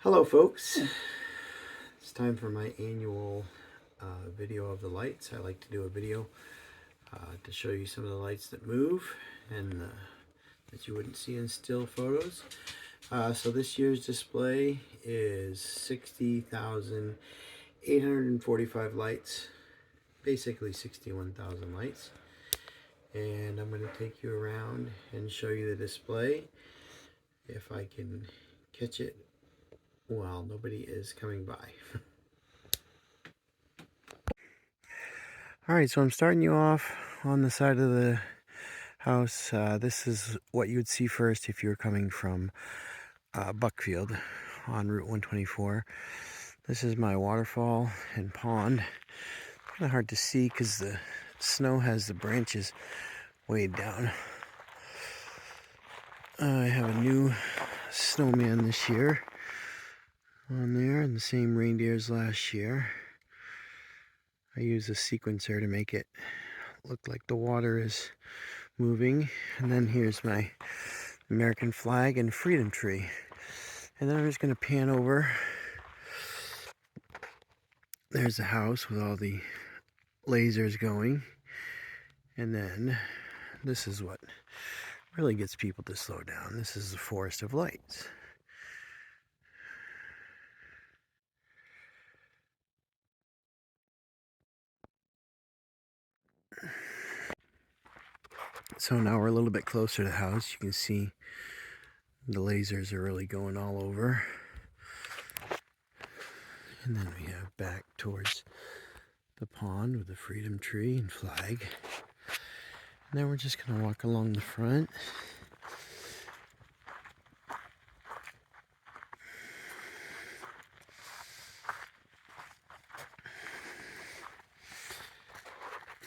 Hello folks, it's time for my annual video of the lights. I like to do a video to show you some of the lights that move and that you wouldn't see in still photos. So this year's display is 60,845 lights, basically 61,000 lights. And I'm going to take you around and show you the display if I can catch it while nobody is coming by. Alright, so I'm starting you off on the side of the house. This is what you would see first if you were coming from Buckfield on Route 124. This is my waterfall and pond. Kind of hard to see because the snow has the branches weighed down. I have a new snowman this year on there and the same reindeer as last year. I use a sequencer to make it look like the water is moving. And then here's my American flag and freedom tree. And then I'm just going to pan over. There's the house with all the lasers going. And then this is what really gets people to slow down. This is the forest of lights. So now we're a little bit closer to the house. You can see the lasers are really going all over. And then we have back towards the pond with the freedom tree and flag. And then we're just going to walk along the front.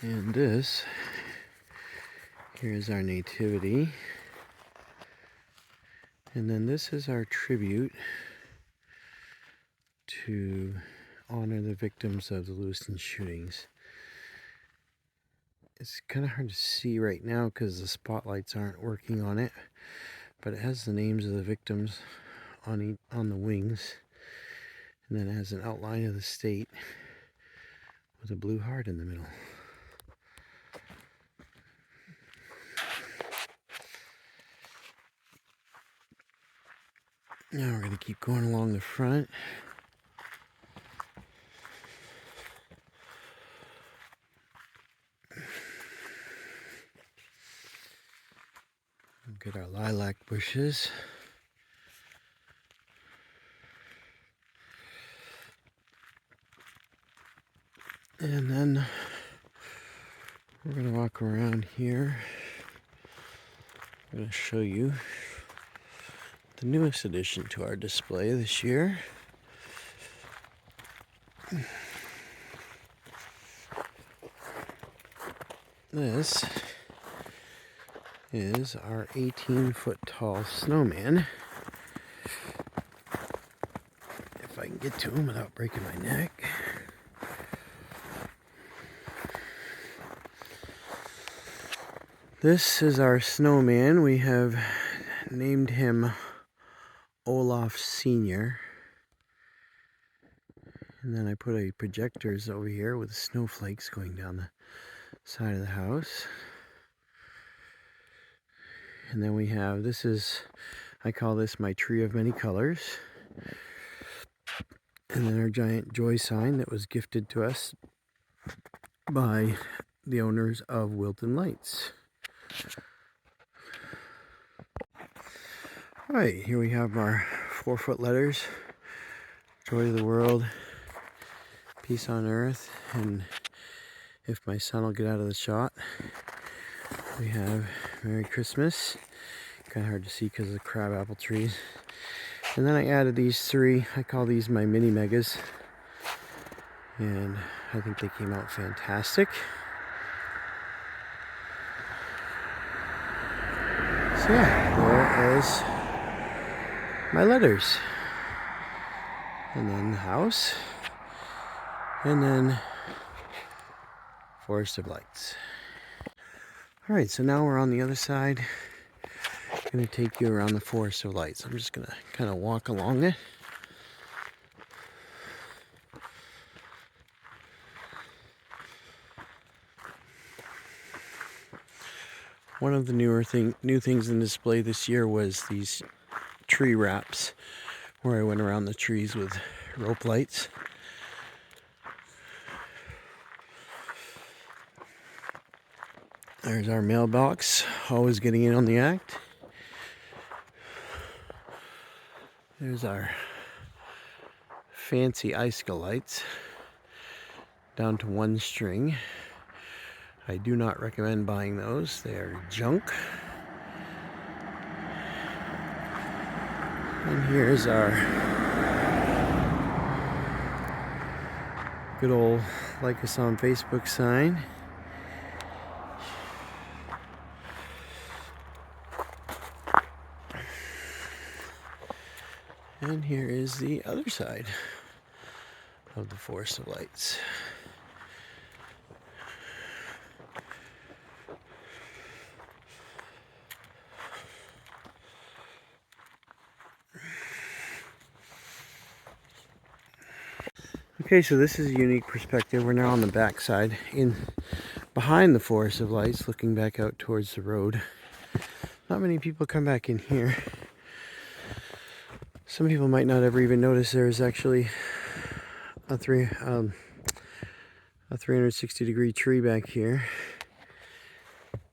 And this, here's our nativity. And then this is our tribute to honor the victims of the Lewiston shootings. It's kind of hard to see right now because the spotlights aren't working on it, but it has the names of the victims on the wings, and then it has an outline of the state with a blue heart in the middle. Now we're going to keep going along the front. Look at our lilac bushes. And then we're going to walk around here. I'm going to show you the newest addition to our display this year. This is our 18-foot tall snowman. If I can get to him without breaking my neck. This is our snowman. We have named him Olaf Sr. And then I put a projectors over here with snowflakes going down the side of the house. And then we have, I call this my tree of many colors. And then our giant joy sign that was gifted to us by the owners of Wilton Lights. Alright, here we have our 4-foot letters. Joy of the world, peace on earth, and if my son will get out of the shot, we have Merry Christmas. Kind of hard to see because of the crabapple trees. And then I added these 3, I call these my mini megas. And I think they came out fantastic. So yeah, there is my letters. And then the house. And then forest of lights. Alright, so now we're on the other side. I'm going to take you around the forest of lights. I'm just going to kind of walk along it. One of the new things in display this year was these tree wraps, where I went around the trees with rope lights. There's our mailbox, always getting in on the act. There's our fancy icicle lights, down to 1 string. I do not recommend buying those. They are junk. And here's our good old like us on Facebook sign. And here is the other side of the Forest of Lights. Okay, so this is a unique perspective. We're now on the back side, behind the Forest of Lights, looking back out towards the road. Not many people come back in here. Some people might not ever even notice there's actually a 360-degree tree back here.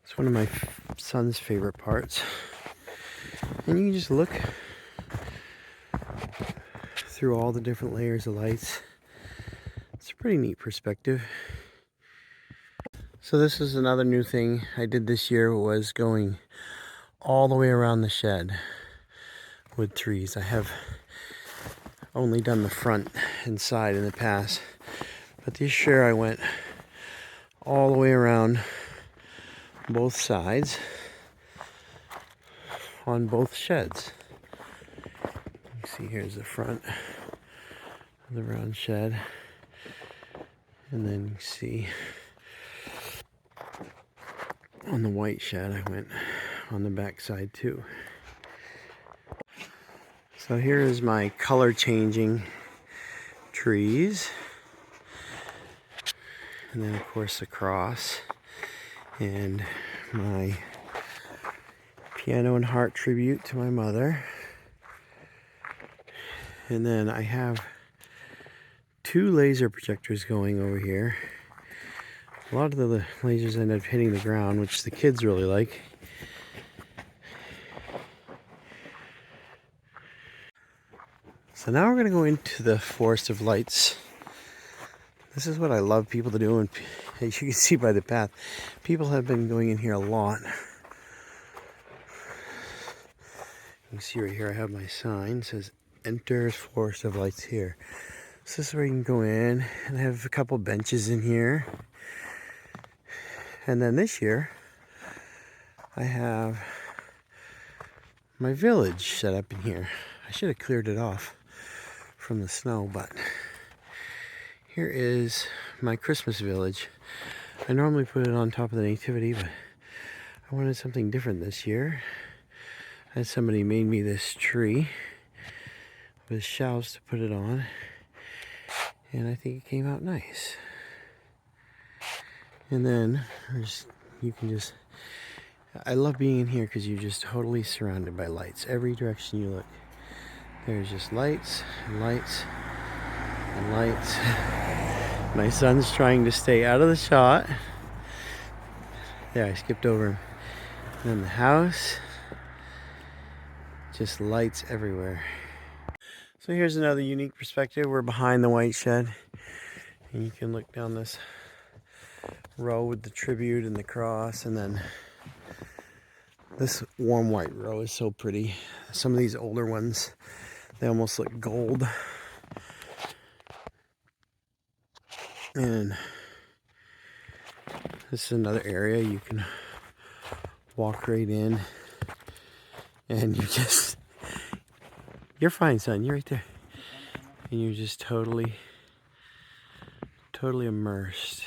It's one of my son's favorite parts. And you can just look through all the different layers of lights. It's a pretty neat perspective. So this is another new thing I did this year, was going all the way around the shed with trees. I have only done the front and side in the past, but this year I went all the way around both sides on both sheds. You see, here's the front of the round shed, and then you see on the white shed I went on the back side too. So here is my color changing trees, and then of course the cross, and my piano and heart tribute to my mother. And then I have 2 laser projectors going over here. A lot of the lasers end up hitting the ground, which the kids really like. So now we're going to go into the Forest of Lights. This is what I love people to do, and as you can see by the path, people have been going in here a lot. You can see right here I have my sign. It says Enter Forest of Lights here. So this is where you can go in, and I have a couple benches in here. And then this year I have my village set up in here. I should have cleared it off from the snow, but here is my Christmas village. I normally put it on top of the nativity, but I wanted something different this year. I had somebody made me this tree with shelves to put it on, and I think it came out nice. And then I love being in here because you're just totally surrounded by lights. Every direction you look, there's just lights and lights and lights. My son's trying to stay out of the shot. There, I skipped over him. And then the house, just lights everywhere. So here's another unique perspective. We're behind the white shed, and you can look down this row with the tribute and the cross, and then this warm white row is so pretty. Some of these older ones, they almost look gold. And this is another area you can walk right in, and you're fine, son, you're right there. And you're just totally immersed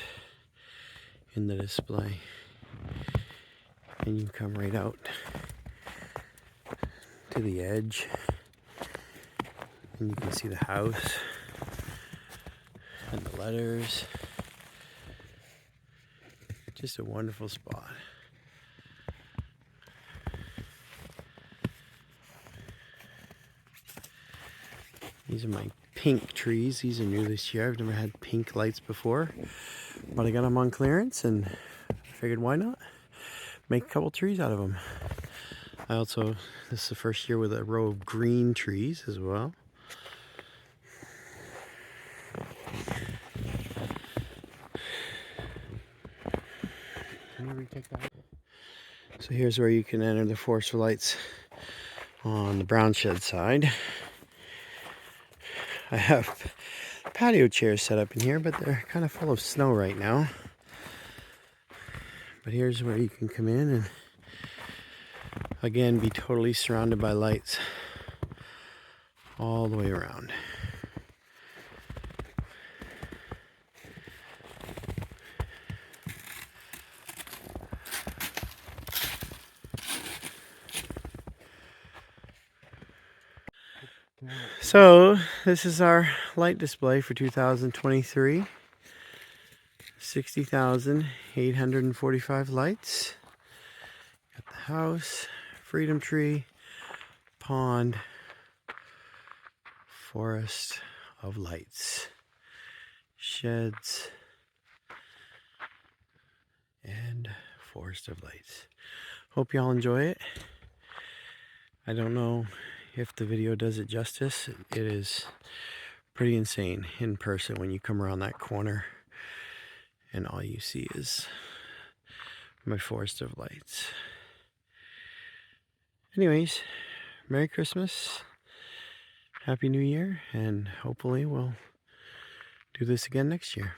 in the display. And you come right out to the edge, and you can see the house and the letters. Just a wonderful spot. These are my pink trees. These are new this year. I've never had pink lights before, but I got them on clearance and I figured why not make a couple trees out of them. This is the first year with a row of green trees as well. Can you retake that? So here's where you can enter the forest for lights on the brown shed side. I have patio chairs set up in here, but they're kind of full of snow right now. But here's where you can come in and again be totally surrounded by lights all the way around. So this is our light display for 2023. 60,845 lights. Got the house, freedom tree, pond, forest of lights, sheds, and forest of lights. Hope y'all enjoy it. I don't know if the video does it justice. It is pretty insane in person when you come around that corner and all you see is my forest of lights. Anyways, Merry Christmas, Happy New Year, and hopefully we'll do this again next year.